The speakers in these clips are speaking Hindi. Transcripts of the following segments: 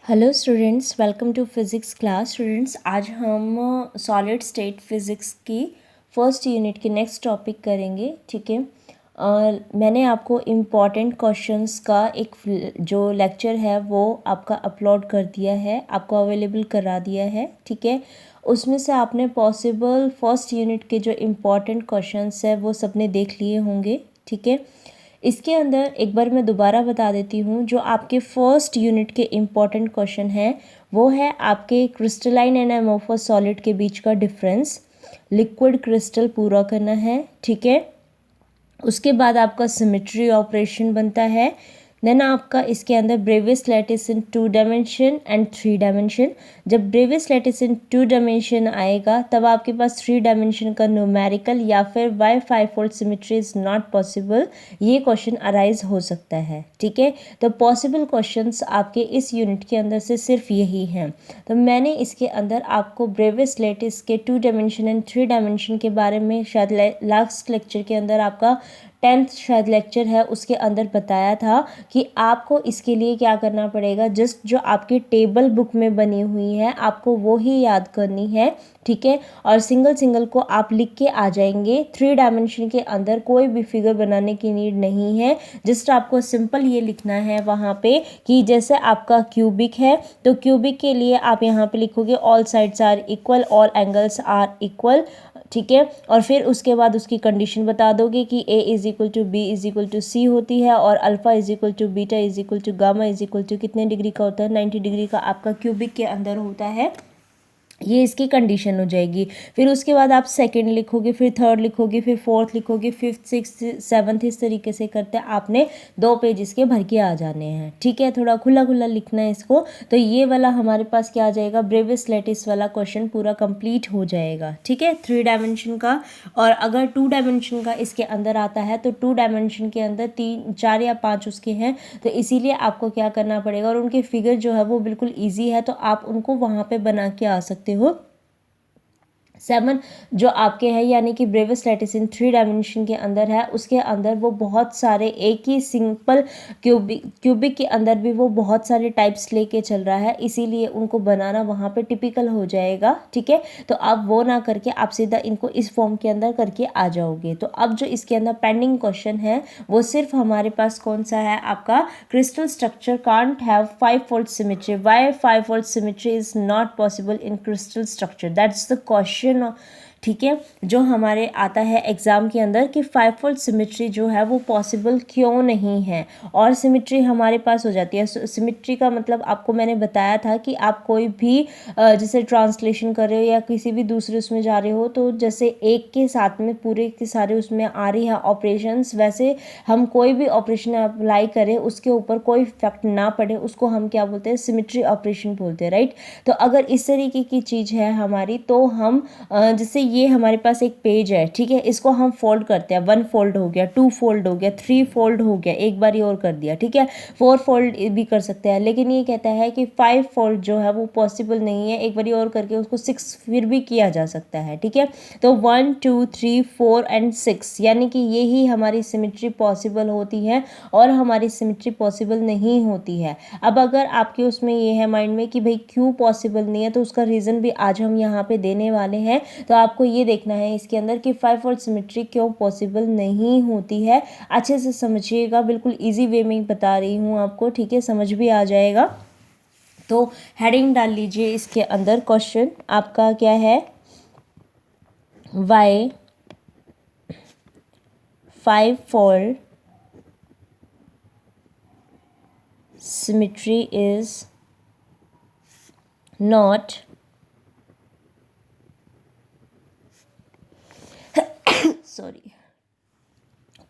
Hello students, welcome to physics class. Students, आज हम सॉलिड स्टेट फिज़िक्स की फर्स्ट यूनिट के नेक्स्ट टॉपिक करेंगे। ठीक है, मैंने आपको इम्पॉर्टेंट क्वेश्चंस का एक जो लेक्चर है वो आपका अपलोड कर दिया है, आपको अवेलेबल करा दिया है। ठीक है, उसमें से आपने पॉसिबल फर्स्ट यूनिट के जो इम्पॉर्टेंट क्वेश्चंस है वो सबने देख लिए होंगे। ठीक है, इसके अंदर एक बार मैं दोबारा बता देती हूँ, जो आपके फर्स्ट यूनिट के इम्पॉर्टेंट क्वेश्चन हैं वो है आपके क्रिस्टलाइन एंड एमोर्फस सॉलिड के बीच का डिफरेंस, लिक्विड क्रिस्टल पूरा करना है। ठीक है, उसके बाद आपका सिमेट्री ऑपरेशन बनता है। देन आपका इसके अंदर Bravais lattice in 2 dimension and 3 dimension. जब ब्रेवियस लैटिस इन 2 डायमेंशन आएगा तब आपके पास 3 डायमेंशन का न्यूमेरिकल या फिर why five fold symmetry is not possible, ये क्वेश्चन अराइज हो सकता है। ठीक है, तो पॉसिबल क्वेश्चंस आपके इस यूनिट के अंदर से सिर्फ यही हैं। तो मैंने इसके अंदर आपको ब्रेवियस लैटिस के 2 डायमेंशन एंड 3 डायमेंशन के बारे में शायद लास्ट लेक्चर के अंदर आपका 10th शायद लेक्चर है उसके अंदर बताया था कि आपको इसके लिए क्या करना पड़ेगा। जस्ट जो आपकी टेबल बुक में बनी हुई है आपको वो ही याद करनी है। ठीक है, और सिंगल सिंगल को आप लिख के आ जाएंगे। 3 डायमेंशन के अंदर कोई भी फिगर बनाने की नीड नहीं है। जस्ट आपको सिंपल ये लिखना है वहाँ पे कि जैसे आपका क्यूबिक है तो क्यूबिक के लिए आप यहाँ पे लिखोगे all sides are equal, all angles are equal. ठीक है, और फिर उसके बाद उसकी कंडीशन बता दोगे कि a is equal to b is equal to c होती है और alpha is equal to beta is equal to gamma is equal to कितने डिग्री का होता है, 90 डिग्री का आपका क्यूबिक के अंदर होता है। ये इसकी कंडीशन हो जाएगी। फिर उसके बाद आप सेकंड लिखोगे, फिर थर्ड लिखोगे, फिर फोर्थ लिखोगे, फिफ्थ सिक्स सेवन्थ, इस तरीके से करते आपने 2 पेज इसके भर के आ जाने हैं। ठीक है, थोड़ा खुला खुला लिखना है इसको। तो ये वाला हमारे पास क्या आ जाएगा, ब्रेवियस लैटिस वाला क्वेश्चन पूरा कंप्लीट हो जाएगा। ठीक है, 3 डायमेंशन का। और अगर 2 डायमेंशन का इसके अंदर आता है तो 2 डायमेंशन के अंदर 3 4 या 5 उसके हैं, तो इसीलिए आपको क्या करना पड़ेगा। और उनके फिगर जो है वो बिल्कुल ईजी है, तो आप उनको वहाँ पे बना के आ सकते हो। 7 जो आपके हैं यानी कि ब्रेवियस लैटिस इन 3 डायमेंशन के अंदर है, उसके अंदर वो बहुत सारे एक ही सिंपल क्यूबिक के अंदर भी वो बहुत सारे टाइप्स लेके चल रहा है, इसीलिए उनको बनाना वहाँ पे टिपिकल हो जाएगा। ठीक है, तो आप वो ना करके आप सीधा इनको इस फॉर्म के अंदर करके आ जाओगे। तो अब जो इसके अंदर पेंडिंग क्वेश्चन है वो सिर्फ हमारे पास कौन सा है, आपका crystal structure can't have five fold symmetry, why five fold symmetry is not possible in crystal structure, that's the question. ठीक है, जो हमारे आता है एग्जाम के अंदर कि 5-फोल्ड सिमेट्री जो है वो पॉसिबल क्यों नहीं है, और सिमेट्री हमारे पास हो जाती है। सिमेट्री का मतलब आपको मैंने बताया था कि आप कोई भी जैसे ट्रांसलेशन कर रहे हो या किसी भी दूसरे उसमें जा रहे हो, तो जैसे एक के साथ में पूरे के सारे उसमें आ रही है ऑपरेशंस, वैसे हम कोई भी ऑपरेशन अप्लाई करें उसके ऊपर कोई इफेक्ट ना पड़े उसको हम क्या बोलते हैं, सिमेट्री ऑपरेशन बोलते हैं। राइट, तो अगर इस तरीके की चीज़ है हमारी, तो हम जैसे ये हमारे पास एक पेज है, ठीक है, इसको हम फोल्ड करते हैं। 1 फोल्ड हो गया, 2 फोल्ड हो गया, 3 फोल्ड हो गया, एक बार और कर दिया। ठीक है, 4 फोल्ड भी कर सकते हैं, लेकिन ये कहता है कि 5 फोल्ड जो है वो पॉसिबल नहीं है। एक बार और करके उसको 6 फिर भी किया जा सकता है। ठीक है, तो 1 2 3 4 एंड 6 यानी कि ये ही हमारी सिमेट्री पॉसिबल होती है और हमारी सिमेट्री पॉसिबल नहीं होती है। अब अगर आपके उसमें ये है माइंड में कि भाई क्यों पॉसिबल नहीं है, तो उसका रीज़न भी आज हम यहाँ पे देने वाले हैं। तो आपको ये देखना है इसके अंदर कि 5-फोल्ड सिमेट्री क्यों पॉसिबल नहीं होती है। अच्छे से समझिएगा, बिल्कुल इजी वे में ही बता रही हूँ आपको। ठीक है, समझ भी आ जाएगा। तो हेडिंग डाल लीजिए इसके अंदर, क्वेश्चन आपका क्या है, why 5-fold symmetry is not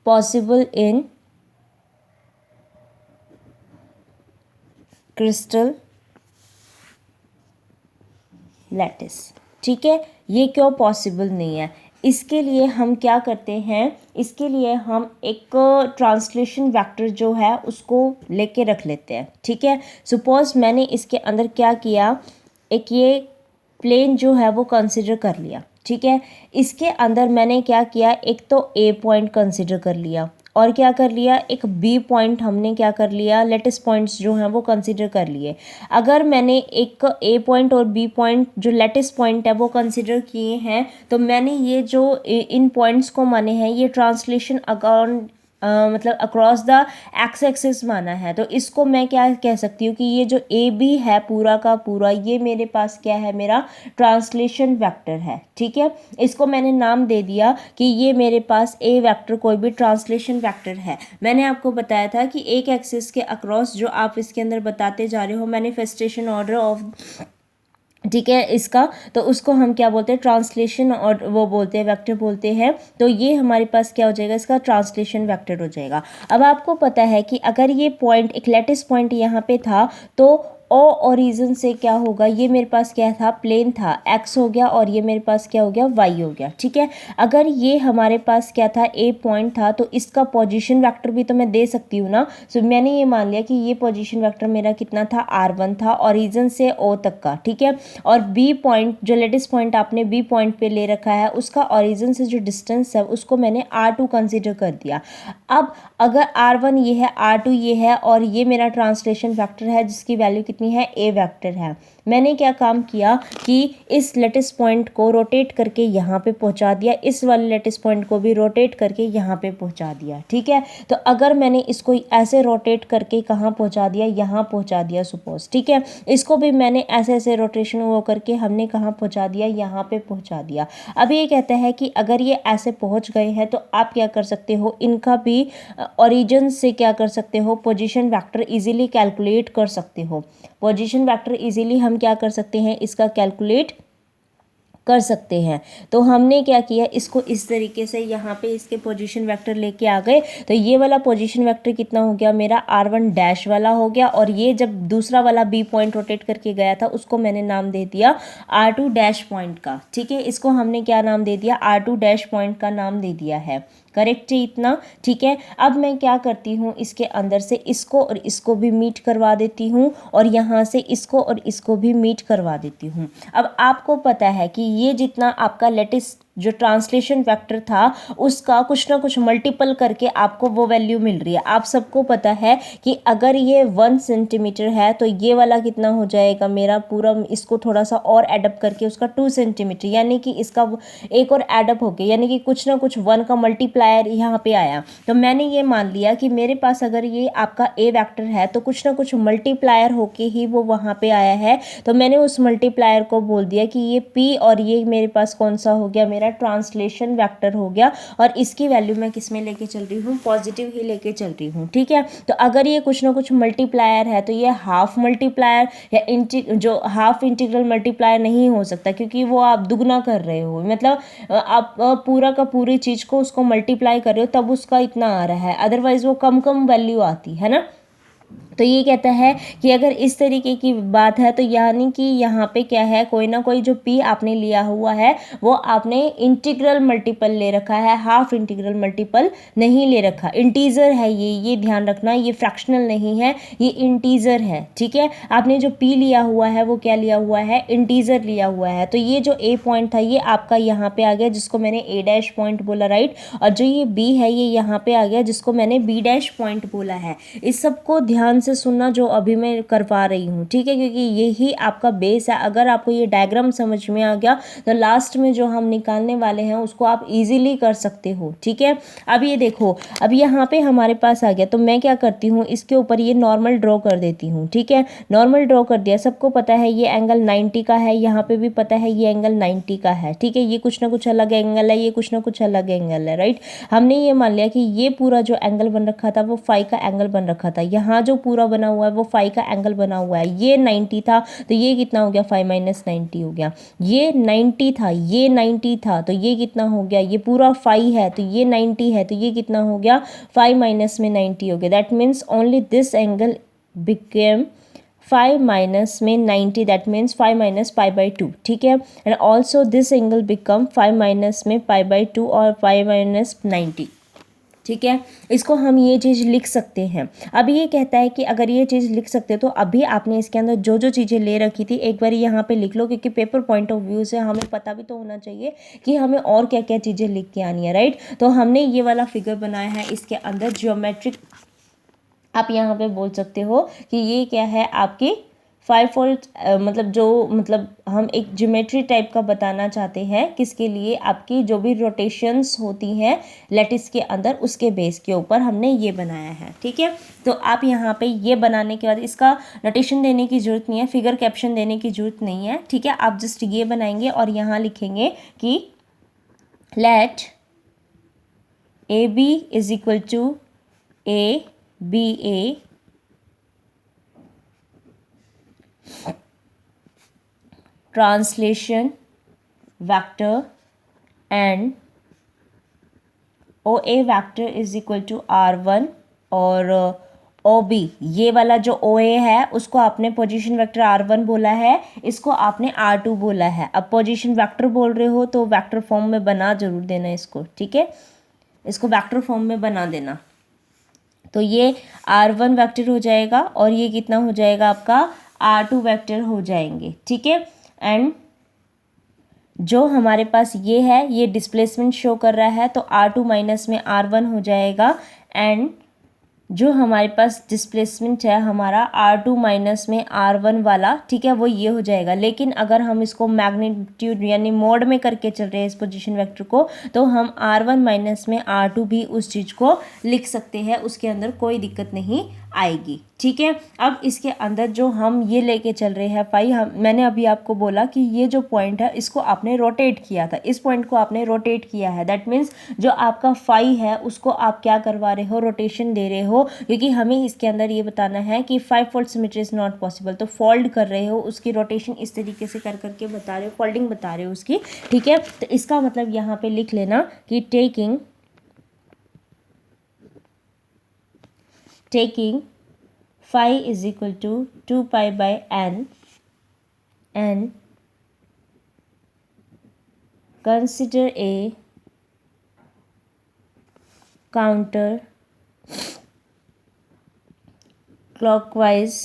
possible in crystal lattice. ठीक है, ये क्यों पॉसिबल नहीं है, इसके लिए हम क्या करते हैं, इसके लिए हम एक ट्रांसलेशन वेक्टर जो है उसको लेके रख लेते हैं। ठीक है, सपोज मैंने इसके अंदर क्या किया, एक ये प्लेन जो है वो कंसिडर कर लिया। ठीक है, इसके अंदर मैंने क्या किया, एक तो ए पॉइंट कंसिडर कर लिया और क्या कर लिया, एक बी पॉइंट हमने क्या कर लिया, लेटेस्ट पॉइंट्स जो हैं वो कंसिडर कर लिए। अगर मैंने एक ए पॉइंट और बी पॉइंट जो लेटेस्ट पॉइंट है वो कंसिडर किए हैं, तो मैंने ये जो इन पॉइंट्स को माने हैं ये ट्रांसलेशन अकाउंट मतलब अक्रॉस द एक्स एक्सिस माना है। तो इसको मैं क्या कह सकती हूँ कि ये जो ए बी है पूरा का पूरा, ये मेरे पास क्या है, मेरा ट्रांसलेशन वेक्टर है। ठीक है, इसको मैंने नाम दे दिया कि ये मेरे पास ए वेक्टर कोई भी ट्रांसलेशन वेक्टर है। मैंने आपको बताया था कि एक एक्सिस के अक्रॉस जो आप इसके अंदर बताते जा रहे हो मैनिफेस्टेशन ऑर्डर ऑफ, ठीक है, इसका तो उसको हम क्या बोलते हैं, ट्रांसलेशन और वो बोलते हैं, वेक्टर बोलते हैं। तो ये हमारे पास क्या हो जाएगा, इसका ट्रांसलेशन वेक्टर हो जाएगा। अब आपको पता है कि अगर ये पॉइंट एक लेटेस्ट पॉइंट यहाँ पे था तो ओ ओरिजिन से क्या होगा, ये मेरे पास क्या था, प्लेन था, एक्स हो गया, और ये मेरे पास क्या हो गया, वाई हो गया। ठीक है, अगर ये हमारे पास क्या था, ए पॉइंट था, तो इसका पोजीशन वेक्टर भी तो मैं दे सकती हूँ ना। सो मैंने ये मान लिया कि ये पोजीशन वेक्टर मेरा कितना था, r1 था, ओरिजिन से ओ तक का। ठीक है, और बी पॉइंट जो लेटेस्ट पॉइंट आपने बी पॉइंट पे ले रखा है उसका ओरिजिन से जो डिस्टेंस है उसको मैंने r2 कंसीडर कर दिया। अब अगर r1 ये है, r2 ये है, और ये मेरा ट्रांसलेशन वेक्टर है जिसकी वैल्यू कितनी है, ए वेक्टर है। मैंने क्या काम किया कि इस लेटेस्ट पॉइंट को रोटेट करके यहाँ पे पहुँचा दिया, इस वाले लेटेस्ट पॉइंट को भी रोटेट करके यहाँ पे पहुँचा दिया। ठीक है, तो अगर मैंने इसको ऐसे रोटेट करके कहाँ पहुँचा दिया, यहाँ पहुँचा दिया सपोज। ठीक है, इसको भी मैंने ऐसे ऐसे रोटेशन वो करके हमने कहाँ पहुँचा दिया, यहाँ पे पहुँचा दिया। अब ये कहता है कि अगर ये ऐसे पहुँच गए हैं तो आप क्या कर सकते हो, इनका भी ओरिजिन से क्या कर सकते हो, पोजीशन वेक्टर इजीली कैलकुलेट कर सकते हो। पोजीशन वेक्टर इजीली हम क्या कर सकते हैं, इसका कैलकुलेट कर सकते हैं। तो हमने क्या किया, इसको इस तरीके से यहाँ पे इसके पोजीशन वेक्टर लेके आ गए। तो ये वाला पोजीशन वेक्टर कितना हो गया, मेरा r1 डैश वाला हो गया, और ये जब दूसरा वाला बी पॉइंट रोटेट करके गया था उसको मैंने नाम दे दिया r2 डैश पॉइंट का। ठीक है, इसको हमने क्या नाम दे दिया, r2 डैश पॉइंट का नाम दे दिया है। करेक्ट है इतना। ठीक है, अब मैं क्या करती हूँ, इसके अंदर से इसको और इसको भी मीट करवा देती हूँ, और यहाँ से इसको और इसको भी मीट करवा देती हूँ। अब आपको पता है कि ये जितना आपका लेटेस्ट जो ट्रांसलेशन वेक्टर था उसका कुछ ना कुछ मल्टीपल करके आपको वो वैल्यू मिल रही है। आप सबको पता है कि अगर ये 1 सेंटीमीटर है तो ये वाला कितना हो जाएगा मेरा पूरा, इसको थोड़ा सा और एडअप करके उसका 2 सेंटीमीटर, यानी कि इसका एक और एडअप हो गया, यानी कि कुछ ना कुछ 1 का मल्टीप्लायर यहाँ पे आया। तो मैंने ये मान लिया कि मेरे पास अगर ये आपका ए वेक्टर है तो कुछ ना कुछ मल्टीप्लायर होके ही वो वहाँ पे आया है। तो मैंने उस मल्टीप्लायर को बोल दिया कि ये पी, और ये मेरे पास कौन सा हो गया, मेरा ट्रांसलेशन वेक्टर हो गया, और इसकी वैल्यू मैं किस में लेके चल रही हूँ, पॉजिटिव ही लेके चल रही हूँ। ठीक है, तो अगर ये कुछ ना कुछ मल्टीप्लायर है तो ये हाफ मल्टीप्लायर या जो हाफ इंटीग्रल मल्टीप्लायर नहीं हो सकता, क्योंकि वो आप दुगना कर रहे हो, मतलब आप पूरा का पूरी चीज़ को उसको मल्टीप्लाई कर रहे हो तब उसका इतना आ रहा है, अदरवाइज वो कम कम वैल्यू आती है ना। तो ये कहता है कि अगर इस तरीके की बात है तो यानी कि यहाँ पे क्या है, कोई ना कोई जो p आपने लिया हुआ है वो आपने इंटीग्रल मल्टीपल ले रखा है, हाफ इंटीग्रल मल्टीपल नहीं ले रखा। इंटीजर है ये ध्यान रखना, ये फ्रैक्शनल नहीं है, ये इंटीजर है। ठीक है, आपने जो p लिया हुआ है वो क्या लिया हुआ है, इंटीजर लिया हुआ है। तो ये जो a पॉइंट था ये आपका यहाँ पे आ गया जिसको मैंने a डैश पॉइंट बोला, राइट, और जो ये b है ये यहाँ पे आ गया जिसको मैंने b डैश पॉइंट बोला है। इस सबको ध्यान से सुनना जो अभी मैं करवा रही हूँ, ठीक है, क्योंकि यही आपका बेस है। अगर आपको ये डायग्राम समझ में आ गया तो लास्ट में जो हम निकालने वाले हैं उसको आप इजीली कर सकते हो। ठीक है, अब ये देखो, अब यहाँ पे हमारे पास आ गया, तो मैं क्या करती हूँ, इसके ऊपर ये नॉर्मल ड्रॉ कर देती हूँ। ठीक है, नॉर्मल ड्रॉ कर दिया, सबको पता है ये एंगल 90 का है, यहाँ पे भी पता है ये एंगल 90 का है। ठीक है, ये कुछ ना कुछ अलग एंगल है, ये कुछ ना कुछ अलग एंगल है, राइट। हमने ये मान लिया कि ये पूरा जो एंगल बन रखा था वो फाई का एंगल बन रखा था, यहाँ जो पूरा बना हुआ है वो फाई का एंगल बना हुआ है। ये 90 था तो ये कितना हो गया, फाई माइनस 90 हो गया। ये 90 था, ये 90 था, तो ये कितना हो गया, ये पूरा फाई है तो ये 90 है, तो ये कितना हो गया, फाई माइनस में 90 हो गया। That means only this angle became 5 minus में 90, that means 5 minus pi by 2। ठीक है, and also this angle become 5 minus में पाई बाई 2 और 5 माइनस 90। ठीक है, इसको हम ये चीज़ लिख सकते हैं। अब ये कहता है कि अगर ये चीज़ लिख सकते तो अभी आपने इसके अंदर जो जो चीज़ें ले रखी थी एक बार यहाँ पे लिख लो, क्योंकि पेपर पॉइंट ऑफ व्यू से हमें पता भी तो होना चाहिए कि हमें और क्या क्या चीज़ें लिख के आनी है, राइट। तो हमने ये वाला फिगर बनाया है, इसके अंदर जियोमेट्रिक आप यहाँ पे बोल सकते हो कि ये क्या है आपकी 5 फोल्ड, मतलब जो मतलब हम एक ज्योमेट्री टाइप का बताना चाहते हैं किसके लिए, आपकी जो भी रोटेशंस होती हैं लैटिस के अंदर उसके बेस के ऊपर हमने ये बनाया है। ठीक है, तो आप यहाँ पे ये बनाने के बाद इसका नोटेशन देने की ज़रूरत नहीं है, फिगर कैप्शन देने की ज़रूरत नहीं है। ठीक है, आप जस्ट ये बनाएंगे और यहाँ लिखेंगे कि let A B is equal to A B a translation vector and O A vector is equal to R1 और ओ बी, ये वाला जो ओ ए है उसको आपने पोजीशन वेक्टर R1 बोला है, इसको आपने R2 बोला है। अब पोजीशन वेक्टर बोल रहे हो तो वेक्टर फॉर्म में बना जरूर देना इसको, ठीक है, इसको वेक्टर फॉर्म में बना देना। तो ये R1 वेक्टर हो जाएगा और ये कितना हो जाएगा आपका R2 वेक्टर हो जाएंगे। ठीक है, एंड जो हमारे पास ये है ये डिस्प्लेसमेंट शो कर रहा है तो R2 माइनस में R1 हो जाएगा, एंड जो हमारे पास डिस्प्लेसमेंट है हमारा R2 माइनस में R1 वाला, ठीक है, वो ये हो जाएगा। लेकिन अगर हम इसको मैग्नीट्यूड यानी मोड में करके चल रहे हैं इस पोजीशन वेक्टर को, तो हम R1 माइनस में R2 भी उस चीज़ को लिख सकते हैं, उसके अंदर कोई दिक्कत नहीं आएगी। ठीक है, अब इसके अंदर जो हम ये लेके चल रहे हैं फाई, मैंने अभी आपको बोला कि ये जो पॉइंट है इसको आपने रोटेट किया था, इस पॉइंट को आपने रोटेट किया है, दैट मीन्स जो आपका फाई है उसको आप क्या करवा रहे हो, रोटेशन दे रहे हो, क्योंकि हमें इसके अंदर ये बताना है कि 5 fold symmetry is not possible. तो फोल्ड कर रहे हो, उसकी रोटेशन इस तरीके से कर करके बता रहे हो, फोल्डिंग बता रहे हो उसकी। ठीक है, तो इसका मतलब यहाँ पे लिख लेना कि taking phi is equal to 2 pi by n and consider a counter clockwise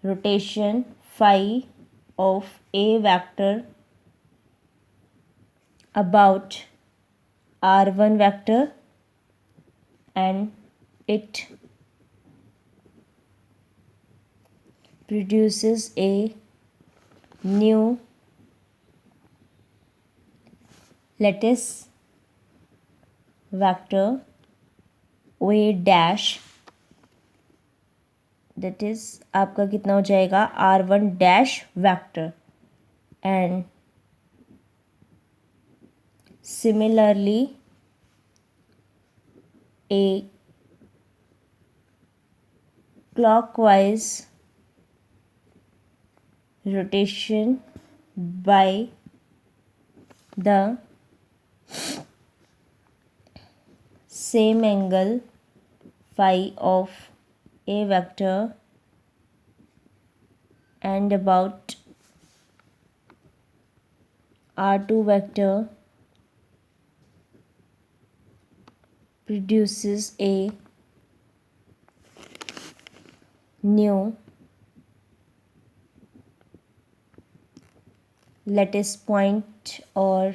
rotation phi of a vector about R1 vector and it produces a new lattice vector A dash, that is आपका कितना हो जाएगा R1 dash vector, and similarly a clockwise rotation by the same angle phi of a vector and about R2 vector produces a new lattice point or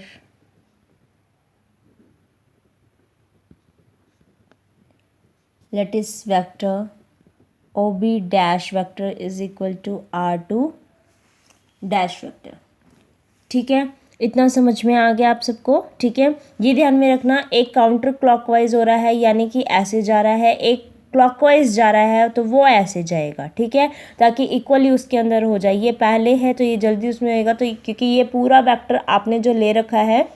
lattice vector OB dash vector is equal to R2 dash vector। ठीक है, इतना समझ में आ गया आप सबको। ठीक है, ये ध्यान में रखना, एक काउंटर क्लॉकवाइज हो रहा है यानी कि ऐसे जा रहा है, एक क्लॉकवाइज जा रहा है तो वो ऐसे जाएगा। ठीक है, ताकि इक्वली उसके अंदर हो जाए, ये पहले है तो ये जल्दी उसमें होएगा, तो क्योंकि ये पूरा वेक्टर आपने जो ले रखा है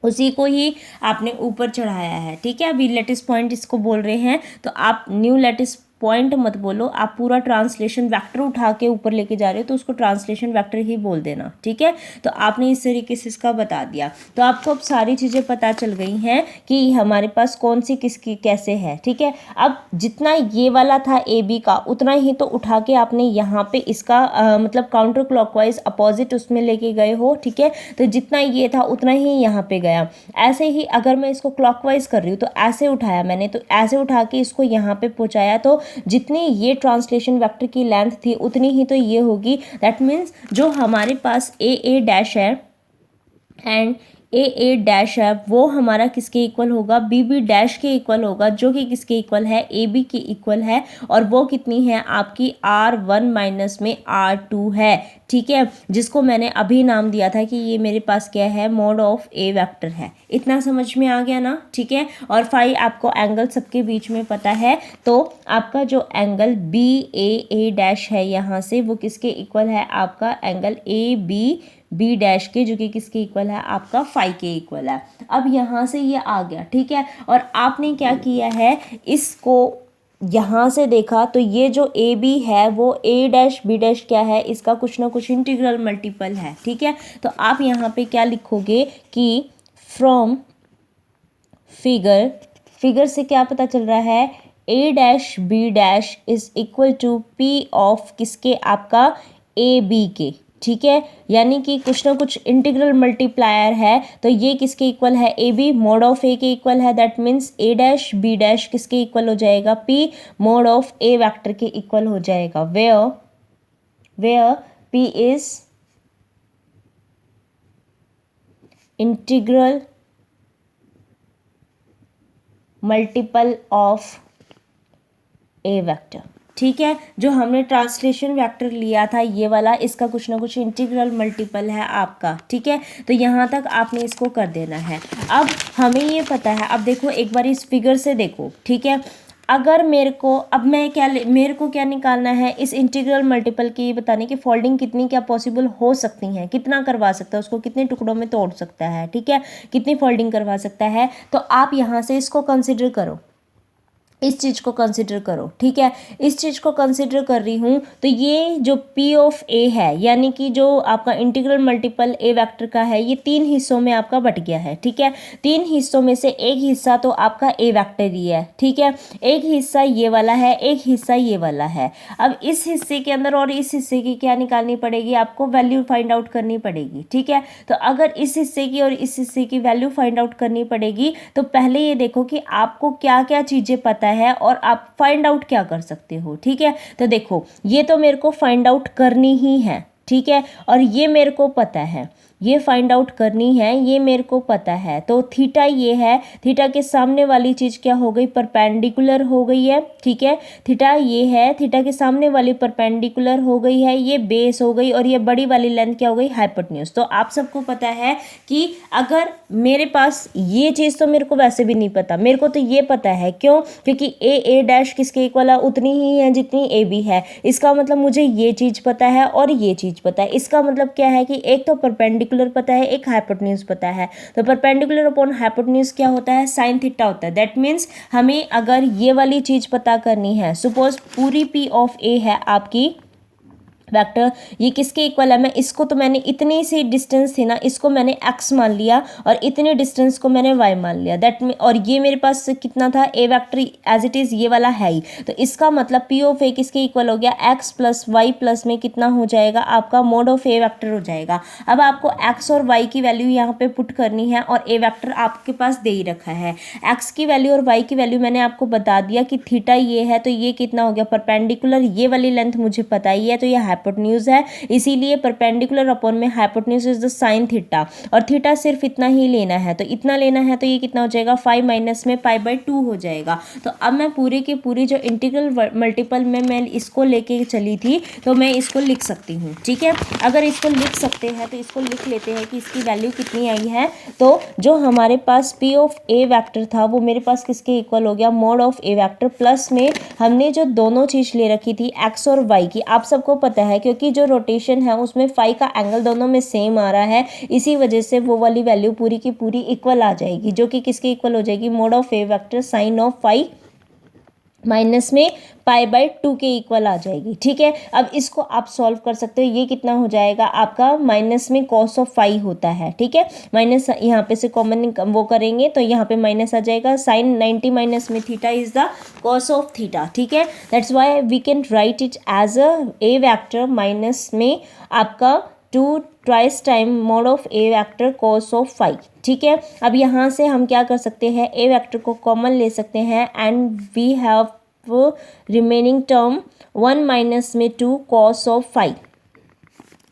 उसी को ही आपने ऊपर चढ़ाया है। ठीक है, अभी लेटिस पॉइंट इसको बोल रहे हैं, तो आप न्यू लेटिस पॉइंट मत बोलो, आप पूरा ट्रांसलेशन वेक्टर उठा के ऊपर लेके जा रहे हो तो उसको ट्रांसलेशन वेक्टर ही बोल देना, ठीक है। तो आपने इस तरीके से इसका बता दिया, तो आपको अब सारी चीज़ें पता चल गई हैं कि हमारे पास कौन सी किसकी कैसे है, ठीक है। अब जितना ये वाला था ए बी का उतना ही तो उठा के आपने यहाँ पे इसका मतलब काउंटर क्लॉकवाइज अपोजिट उसमें लेके गए हो, ठीक है। तो जितना ये था उतना ही यहाँ पे गया। ऐसे ही अगर मैं इसको क्लॉकवाइज कर रही हूँ तो ऐसे उठाया मैंने, तो ऐसे उठा के इसको यहाँ पे पहुँचाया, तो जितनी ये ट्रांसलेशन वेक्टर की लेंथ थी उतनी ही तो ये होगी। दैट मीन्स जो हमारे पास ए डैश है एंड ए डैश है वो हमारा किसके इक्वल होगा, बी डैश के इक्वल होगा, जो कि किसके इक्वल है, ए बी के इक्वल है। और वो कितनी है आपकी R1 माइनस में R2 है, ठीक है, जिसको मैंने अभी नाम दिया था कि ये मेरे पास क्या है, मोड ऑफ ए वेक्टर है। इतना समझ में आ गया ना, ठीक है। और फाई आपको एंगल सबके बीच में पता है, तो आपका जो एंगल ए डैश है यहाँ से वो किसके इक्वल है, आपका एंगल बी डैश के, जो कि किसके इक्वल है, आपका फाई के इक्वल है। अब यहाँ से ये आ गया, ठीक है। और आपने क्या किया है, इसको यहाँ से देखा तो ये जो ए बी है वो ए डैश बी डैश क्या है, इसका कुछ ना कुछ इंटीग्रल मल्टीपल है, ठीक है। तो आप यहाँ पे क्या लिखोगे कि फ्रॉम फिगर से क्या पता चल रहा है, A dash B dash is equal to P of किसके, आपका ए बी के, ठीक है। यानी कि कुछ ना कुछ इंटीग्रल मल्टीप्लायर है, तो ये किसके इक्वल है, A B mod of A के इक्वल है। That means A dash B dash किसके इक्वल हो जाएगा, P mod of A vector के इक्वल हो जाएगा। Where P is integral multiple of A vector, ठीक है। जो हमने ट्रांसलेशन वेक्टर लिया था ये वाला, इसका कुछ ना कुछ इंटीग्रल मल्टीपल है आपका, ठीक है। तो यहाँ तक आपने इसको कर देना है। अब हमें ये पता है, अब देखो एक बार इस फिगर से देखो, ठीक है। अगर मेरे को क्या निकालना है, इस इंटीग्रल मल्टीपल की ये बताने की फोल्डिंग कितनी क्या पॉसिबल हो सकती है, कितना करवा सकता है, उसको कितने टुकड़ों में तोड़ सकता है, ठीक है, कितनी फोल्डिंग करवा सकता है। तो आप यहाँ से इसको कंसिडर करो, इस चीज़ को कंसिडर करो, ठीक है। इस चीज़ को कंसिडर कर रही हूँ, तो ये जो P ऑफ A है, यानी कि जो आपका इंटीग्रल मल्टीपल A वेक्टर का है, ये 3 हिस्सों में आपका बट गया है, ठीक है। 3 हिस्सों में से एक हिस्सा तो आपका A वेक्टर ही है, ठीक है। एक हिस्सा ये वाला है, एक हिस्सा ये वाला है। अब इस हिस्से के अंदर और इस हिस्से की क्या निकालनी पड़ेगी, आपको वैल्यू फाइंड आउट करनी पड़ेगी, ठीक है। तो अगर इस हिस्से की और इस हिस्से की वैल्यू फाइंड आउट करनी पड़ेगी, तो पहले ये देखो कि आपको क्या क्या चीज़ें पता है और आप फाइंड आउट क्या कर सकते हो, ठीक है। तो देखो ये तो मेरे को फाइंड आउट करनी ही है, ठीक है। और ये मेरे को पता है, ये फाइंड आउट करनी है, ये मेरे को पता है। तो थीटा ये है, थीटा के सामने वाली चीज़ क्या हो गई, परपेंडिकुलर हो गई है, ठीक है। थीटा ये है, थीटा के सामने वाली परपेंडिकुलर हो गई है, ये बेस हो गई, और ये बड़ी वाली लेंथ क्या हो गई, हाइपोटेन्यूज। तो आप सबको पता है कि अगर मेरे पास ये चीज़, तो मेरे को वैसे भी नहीं पता, मेरे को तो ये पता है, क्यों, क्योंकि ए डैश किसके इक्वल है, उतनी ही है जितनी ए बी है। इसका मतलब मुझे ये चीज़ पता है और ये चीज़ पता है। इसका मतलब क्या है कि एक तो परपेंडिकुलर पता है, एक हाइपोटेन्यूज पता है। तो परपेंडिकुलर अपॉन हाइपोटेन्यूज क्या होता है, साइन थीटा होता है। दैट मीन्स हमें अगर ये वाली चीज पता करनी है, सपोज पूरी P ऑफ A है आपकी वेक्टर, ये किसके इक्वल है, मैं इसको तो मैंने इतनी सी डिस्टेंस थी ना, इसको मैंने x मान लिया और इतने डिस्टेंस को मैंने y मान लिया। दैट में, और ये मेरे पास कितना था, a vector as it is ये वाला है ही। तो इसका मतलब P ऑफ A किसके इक्वल हो गया, x प्लस वाई प्लस में कितना हो जाएगा, आपका मोड ऑफ A वेक्टर हो जाएगा। अब आपको x और y की वैल्यू यहाँ पे पुट करनी है, और A वेक्टर आपके पास दे ही रखा है। x की वैल्यू और y की वैल्यू मैंने आपको बता दिया कि थीटा ये है, तो ये कितना हो गया परपेंडिकुलर, ये वाली लेंथ मुझे पता ही है, तो ये हाइपोटेन्यूज है, इसीलिए परपेंडिकुलर अपॉन में hypotenuse is the sine theta. और थीटा सिर्फ इतना ही लेना है, तो इतना लेना है, तो ये कितना हो जाएगा, 5 माइनस में π/2 हो जाएगा। तो अब मैं पूरी की पूरी जो इंटीग्रल मल्टीपल में मैं इसको लेके चली थी, तो मैं इसको लिख सकती हूँ, ठीक है। अगर इसको लिख सकते हैं तो इसको लिख लेते हैं कि इसकी वैल्यू कितनी आई है। तो जो हमारे पास P ऑफ A वेक्टर था वो मेरे पास किसके इक्वल हो गया, mode of A vector, plus में हमने जो दोनों चीज़ ले रखी थी x और y की, आप सबको पता है क्योंकि जो रोटेशन है उसमें फाई का एंगल दोनों में सेम आ रहा है, इसी वजह से वो वाली वैल्यू पूरी की पूरी इक्वल आ जाएगी, जो कि किसके इक्वल हो जाएगी, mod of A vector sine of phi minus में π/2 के इक्वल आ जाएगी। ठीक है, अब इसको आप सॉल्व कर सकते हो। ये कितना हो जाएगा आपका, माइनस में cos ऑफ फाइव होता है। ठीक है, माइनस यहाँ पे से कॉमन वो करेंगे तो यहाँ पे माइनस आ जाएगा। साइन 90 माइनस में theta is the cos of theta. ठीक है, that's why we can write it as A vector minus में आपका 2 twice time mod of A vector cos of five. ठीक है, अब यहाँ से हम क्या कर सकते हैं, ए वेक्टर को कॉमन ले सकते हैं and we have remaining term 1 minus में 2 cos ऑफ फाइव।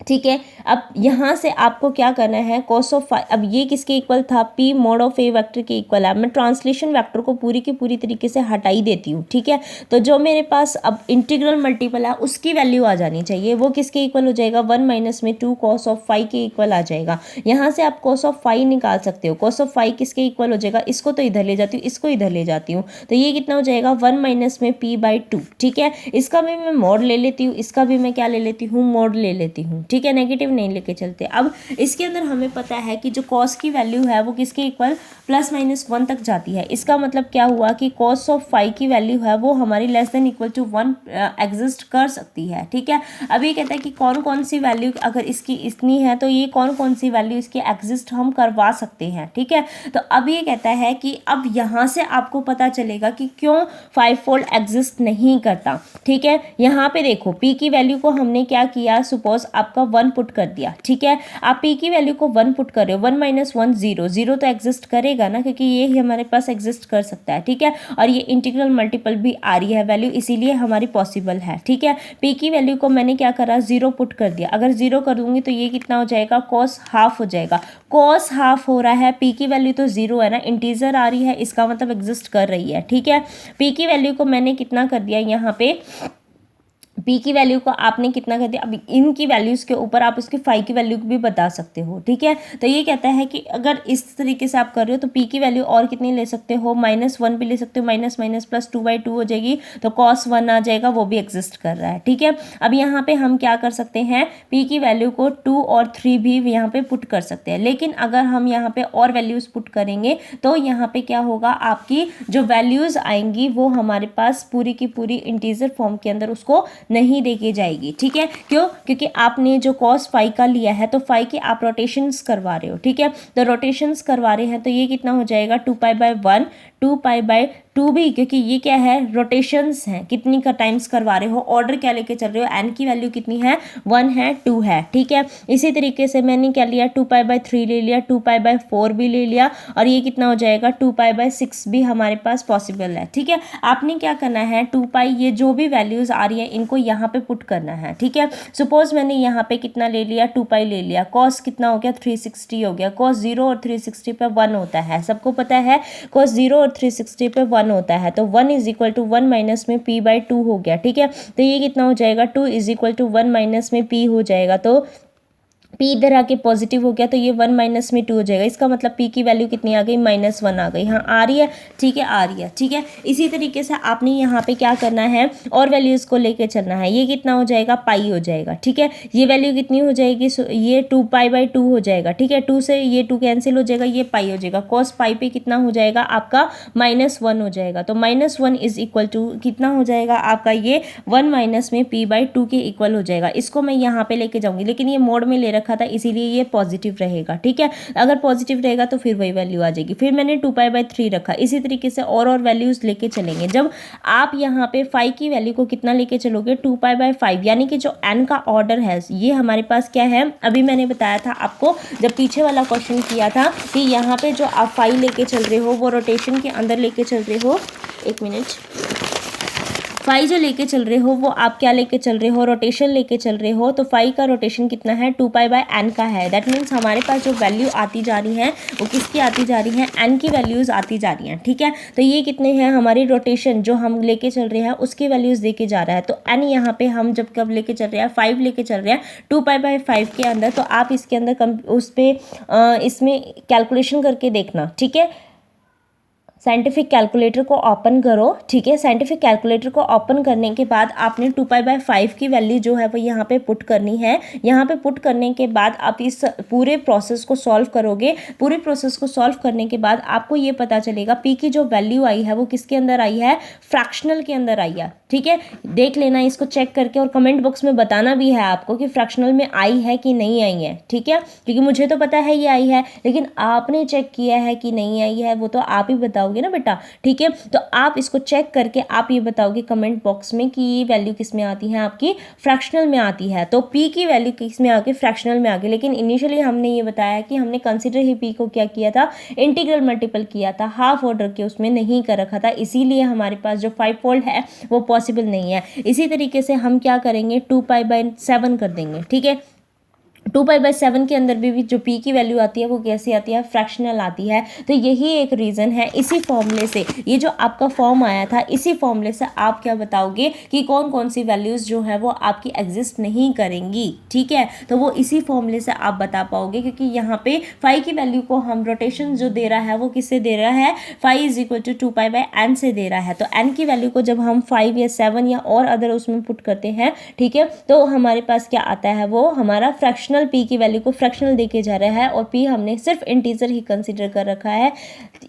ठीक है, अब यहाँ से आपको क्या करना है, cos ऑफ फाइव, अब ये किसके इक्वल था, p mod of A vector के इक्वल है। मैं ट्रांसलेशन वेक्टर को पूरी की पूरी तरीके से हटा ही देती हूँ। ठीक है, तो जो मेरे पास अब इंटीग्रल मल्टीपल है उसकी वैल्यू आ जानी चाहिए। वो किसके इक्वल हो जाएगा, 1 माइनस में 2 cos ऑफ फाइव के इक्वल आ जाएगा। यहाँ से आप cos ऑफ फाइव निकाल सकते हो। cos ऑफ फाइव किसके इक्वल हो जाएगा, इसको तो इधर ले जाती हूँ, इसको इधर ले जाती हूँ, तो ये कितना हो जाएगा, 1 माइनस में p/2। ठीक है, इसका भी मैं मॉड ले लेती हूँ, इसका भी मैं क्या ले लेती हूँ, मॉड ले लेती हूँ। ठीक है, नेगेटिव नहीं लेके चलते। अब इसके अंदर हमें पता है कि जो cos की वैल्यू है वो किसके इक्वल, +-1 तक जाती है। इसका मतलब क्या हुआ कि cos ऑफ फाइव की वैल्यू है वो हमारी <= 1 एग्जिस्ट कर सकती है। ठीक है, अब ये कहता है कि कौन कौन सी वैल्यू अगर इसकी इतनी है तो ये कौन कौन सी वैल्यू इसकी एग्जिस्ट हम करवा सकते हैं। ठीक है, तो अब ये कहता है कि अब यहाँ से आपको पता चलेगा कि क्यों 5 फोल्ड एग्जिस्ट नहीं करता। ठीक है, यहाँ पे देखो p की वैल्यू को हमने क्या किया, सपोज आपका 1 पुट कर दिया। ठीक है, आप p की वैल्यू को 1 पुट कर रहे हो, 1 माइनस 1 0, 0 तो एग्जिस्ट करेगा ना, क्योंकि ये ही हमारे पास एग्जिस्ट कर सकता है। ठीक है, और ये इंटीग्रल मल्टीपल भी आ रही है वैल्यू, इसीलिए हमारी पॉसिबल है। ठीक है, p की वैल्यू को मैंने क्या करा, 0 पुट कर दिया। अगर 0 कर दूंगी तो ये कितना हो जाएगा, cos हाफ हो जाएगा। cos हाफ हो रहा है, p की वैल्यू तो 0 है ना, इंटीजर आ रही है, इसका मतलब एग्जिस्ट कर रही है। ठीक है, p की वैल्यू को मैंने कितना कर दिया, यहाँ पे p की वैल्यू को आपने कितना कर दिया। अब इनकी वैल्यूज़ के ऊपर आप उसकी फाइव की वैल्यू भी बता सकते हो। ठीक है, तो ये कहता है कि अगर इस तरीके से आप कर रहे हो तो p की वैल्यू और कितनी ले सकते हो, -1 भी ले सकते हो, माइनस माइनस प्लस 2/2 हो जाएगी, तो cos 1 आ जाएगा, वो भी एग्जिस्ट कर रहा है। ठीक है, अब यहाँ पे हम क्या कर सकते हैं, p की वैल्यू को 2 और 3 भी यहाँ पे पुट कर सकते हैं। लेकिन अगर हम यहाँ पे और वैल्यूज़ पुट करेंगे तो यहाँ पे क्या होगा, आपकी जो वैल्यूज़ आएंगी वो हमारे पास पूरी की पूरी इंटीजर फॉर्म के अंदर उसको नहीं देके जाएगी। ठीक है, क्यों, क्योंकि आपने जो cos फाइव का लिया है तो फाइव की आप रोटेशंस करवा रहे हो। ठीक है, तो रोटेशंस करवा रहे हैं तो ये कितना हो जाएगा, 2π/1, 2π/2 भी, क्योंकि ये क्या है, रोटेशंस हैं, कितनी का टाइम्स करवा रहे हो, ऑर्डर क्या लेके चल रहे हो, n की वैल्यू कितनी है, 1 है, 2 है। ठीक है, इसी तरीके से मैंने क्या लिया, 2π/3 ले लिया, 2π/4 भी ले लिया, और ये कितना हो जाएगा, 2π/6 भी हमारे पास पॉसिबल है। ठीक है, आपने क्या करना है, 2π ये जो भी वैल्यूज़ आ रही है इनको यहाँ पे पुट करना है। ठीक है, सपोज मैंने यहाँ पे कितना ले लिया, 2π ले लिया, cos कितना हो गया, 360 हो गया। cos 0 और 360 पे 1 होता है, सबको पता है cos 0 और 360 पे 1 होता है, तो 1 = 1 माइनस में p/2 हो गया। ठीक है, तो ये कितना हो जाएगा, 2 = 1 माइनस में p हो जाएगा, तो p इधर आके पॉजिटिव हो गया तो ये 1 माइनस में 2 हो जाएगा। इसका मतलब p की वैल्यू कितनी आ गई, -1 आ गई। हाँ आ रही है, ठीक है आ रही है। ठीक है, इसी तरीके से आपने यहाँ पे क्या करना है, और वैल्यूज़ को लेके चलना है। ये कितना हो जाएगा, पाई हो जाएगा। ठीक है, ये वैल्यू कितनी हो जाएगी, ये 2π/2 हो जाएगा। ठीक है, 2 से ये 2 कैंसिल हो जाएगा, ये पाई हो जाएगा। cos पाई पे कितना हो जाएगा आपका, -1 हो जाएगा, तो -1 = कितना हो जाएगा आपका, ये 1 माइनस में p/2 के इक्वल हो जाएगा। इसको मैं यहाँ पे लेके जाऊँगी, लेकिन ये मोड में ले रखा था इसीलिए ये पॉजिटिव रहेगा। ठीक है, अगर पॉजिटिव रहेगा तो फिर वही वैल्यू आ जाएगी। फिर मैंने 2π/3 रखा, इसी तरीके से और वैल्यूज लेके चलेंगे। जब आप यहाँ पे 5 की वैल्यू को कितना लेके चलोगे, 2π/5, यानी कि जो n का ऑर्डर है ये हमारे पास क्या है, अभी मैंने बताया था आपको जब पीछे वाला क्वेश्चन किया था कि यहाँ पे जो आप 5 लेके चल रहे हो वो रोटेशन के अंदर लेके चल रहे हो, 1 मिनट, 5 जो लेके चल रहे हो वो आप क्या लेके चल रहे हो, रोटेशन लेके चल रहे हो। तो 5 का रोटेशन कितना है, 2π/n का है। दैट मीन्स हमारे पास जो वैल्यू आती जा रही है वो किसकी आती जा रही है, n की वैल्यूज़ आती जा रही हैं। ठीक है, तो ये कितने हैं, हमारी रोटेशन जो हम लेके चल रहे हैं उसकी वैल्यूज़ लेके जा रहा है। तो n यहाँ पे हम जब कब लेके चल रहे हैं, 5 लेके चल रहे हैं 2π/5 के अंदर, तो आप इसके अंदर उस पर इसमें कैलकुलेशन करके देखना। ठीक है, साइंटिफिक कैलकुलेटर को ओपन करो, ठीक है। साइंटिफिक कैलकुलेटर को ओपन करने के बाद आपने 2π/5 की वैल्यू जो है वो यहाँ पे पुट करनी है। यहाँ पे पुट करने के बाद आप इस पूरे प्रोसेस को सॉल्व करोगे। पूरे प्रोसेस को सॉल्व करने के बाद आपको ये पता चलेगा पी की जो वैल्यू आई है वो किसके अंदर आई है, फ्रैक्शनल के अंदर आई है, ठीक है। देख लेना इसको चेक करके, और कमेंट बॉक्स में बताना भी है आपको कि फ्रैक्शनल में आई है कि नहीं आई है, ठीक है। क्योंकि मुझे तो पता है ये आई है, लेकिन आपने चेक किया है कि नहीं आई है वो तो आप ही बताओगे ना बेटा, ठीक है। तो आप इसको चेक करके आप ये बताओगे कमेंट बॉक्स में कि ये वैल्यू किस में आती है, आपकी फ्रैक्शनल में आती है। तो पी की वैल्यू किस में आ गई, फ्रैक्शनल में आ गई। लेकिन इनिशियली हमने ये बताया कि हमने कंसिडर ही पी को क्या किया था, इंटीग्रल मल्टीपल किया था, हाफ ऑर्डर के उसमें नहीं कर रखा था, इसीलिए हमारे पास जो 5 फोल्ड है वो पॉसिबल नहीं है। इसी तरीके से हम क्या करेंगे, 2π/7 कर देंगे, ठीक है। 2π/7 के अंदर भी जो पी की वैल्यू आती है वो कैसी आती है, फ्रैक्शनल आती है। तो यही एक रीज़न है, इसी फॉर्मूले से, ये जो आपका फॉर्म आया था इसी फॉर्मूले से आप क्या बताओगे कि कौन कौन सी वैल्यूज़ जो है वो आपकी एग्जिस्ट नहीं करेंगी, ठीक है। तो वो इसी फॉर्मूले से आप बता पाओगे, क्योंकि यहाँ पे फाई की वैल्यू को हम रोटेशन जो दे रहा है वो किससे दे रहा है, फाई = 2π/n से दे रहा है। तो n की वैल्यू को जब हम 5 या 7 या और अदर उसमें पुट करते हैं, ठीक है, तो हमारे पास क्या आता है, वो हमारा फ्रैक्शनल पी की वैल्यू को फ्रैक्शनल देके जा रहा है, और पी हमने सिर्फ इंटीजर ही कंसीडर कर रखा है।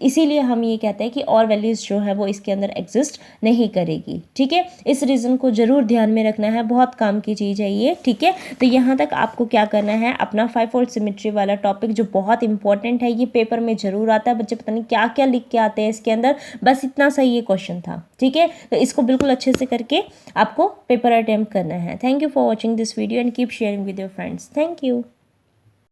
इसीलिए हम ये कहते हैं कि और वैल्यूज जो है वो इसके अंदर एग्जिस्ट नहीं करेगी, ठीक है। इस रीज़न को जरूर ध्यान में रखना है, बहुत काम की चीज़ है ये, ठीक है। तो यहाँ तक आपको क्या करना है, अपना 5 फोल्ड सिमेट्री वाला टॉपिक जो बहुत इंपॉर्टेंट है, ये पेपर में जरूर आता है, बच्चे पता नहीं क्या क्या लिख के आते हैं इसके अंदर, बस इतना सा ये क्वेश्चन था, ठीक है। तो इसको बिल्कुल अच्छे से करके आपको पेपर अटेम्प्ट करना है। Thank you for watching this video and keep sharing with your friends. Thank you.